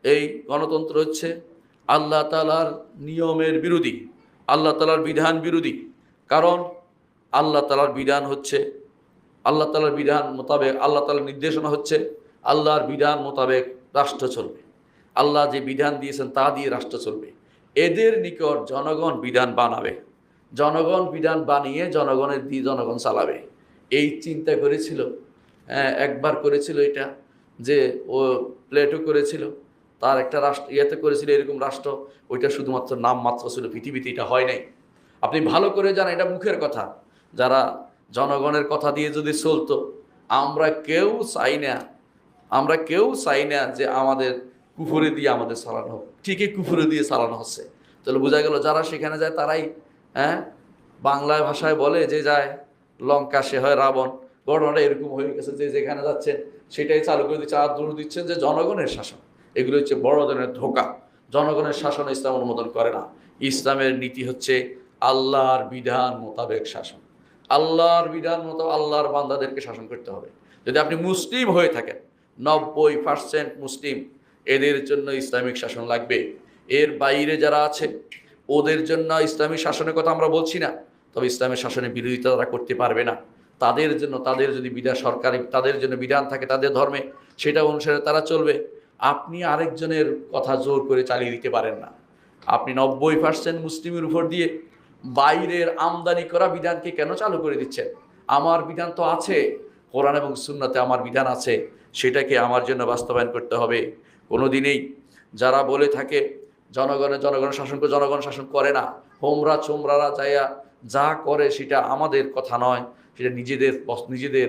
এই গণতন্ত্র হচ্ছে আল্লাহ তাআলার নিয়মের বিরোধী, আল্লাহ তাআলার বিধান বিরোধী। কারণ আল্লাহ তাআলার বিধান হচ্ছে, আল্লাহ তাআলার বিধান মোতাবেক, আল্লাহ তাআলার নির্দেশনা হচ্ছে আল্লাহর বিধান মোতাবেক রাষ্ট্র চলবে। আল্লাহ যে বিধান দিয়েছেন তা দিয়ে রাষ্ট্র চলবে। এদের নিকট জনগণ বিধান বানাবে, জনগণ বিধান বানিয়ে জনগণের দিয়ে জনগণ চালাবে। এই চিন্তা করেছিল, একবার করেছিল এটা, যে ও প্লেটো করেছিল, তার একটা রাষ্ট্র ইয়েতে করেছিল এরকম রাষ্ট্র। ওইটা শুধুমাত্র নাম মাত্র ছিল, পৃথিবীতে এটা হয় নাই। আপনি ভালো করে জানেন এটা মুখের কথা। যারা জনগণের কথা দিয়ে যদি চলতো, আমরা কেউ চাই না, আমরা কেউ চাই না যে আমাদের কুফুরে দিয়ে আমাদের চালানো হোক। ঠিকই কুফুরে দিয়ে চালানো হচ্ছে। তাহলে বোঝা গেল যারা সেখানে যায় তারাই, হ্যাঁ, বাংলায় ভাষায় বলে যে যায় লঙ্কা সে হয় রাবণ। ঘটনাটা এরকম হয়ে গেছে যে যেখানে যাচ্ছেন সেটাই চালু করে দিচ্ছে, আর দূর দিচ্ছেন যে জনগণের শাসন। এগুলো হচ্ছে বড় ধরনের ধোঁকা। জনগণের শাসন ইসলাম অনুমোদন করে না। ইসলামের নীতি হচ্ছে আল্লাহর বিধান মোতাবেক শাসন। আল্লাহর বিধান মতো আল্লাহর বান্দাদেরকে শাসন করতে হবে। যদি আপনি মুসলিম হয়ে থাকেন, 90% মুসলিম, এদের জন্য ইসলামিক শাসন লাগবে। এর বাইরে যারা আছে ওদের জন্য ইসলামিক শাসনের কথা আমরা বলছি না, তবে ইসলামের শাসনের বিরোধিতা তারা করতে পারবে না। তাদের জন্য, তাদের যদি বিধান সরকারি, তাদের জন্য বিধান থাকে তাদের ধর্মে, সেটা অনুসারে তারা চলবে। আপনি আরেকজনের কথা জোর করে চালিয়ে দিতে পারেন না। আপনি 90% মুসলিমের উপর দিয়ে বাইরের আমদানি করা বিধানকে কেন চালু করে দিচ্ছেন? আমার বিধান তো আছে, কোরআন এবং সুন্নাতে আমার বিধান আছে, সেটাকে আমার জন্য বাস্তবায়ন করতে হবে। কোনোদিনই যারা বলে থাকে জনগণের শাসন করে, জনগণ শাসন করে না, হোমরা চোমরারা যাইয়া যা করে সেটা আমাদের কথা নয়, সেটা নিজেদের নিজেদের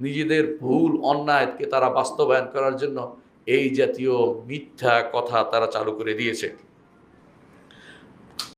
নিজেদের ভুল অন্যায়কে তারা বাস্তবায়ন করার জন্য এই জাতীয় মিথ্যা কথা তারা চালু করে দিয়েছে।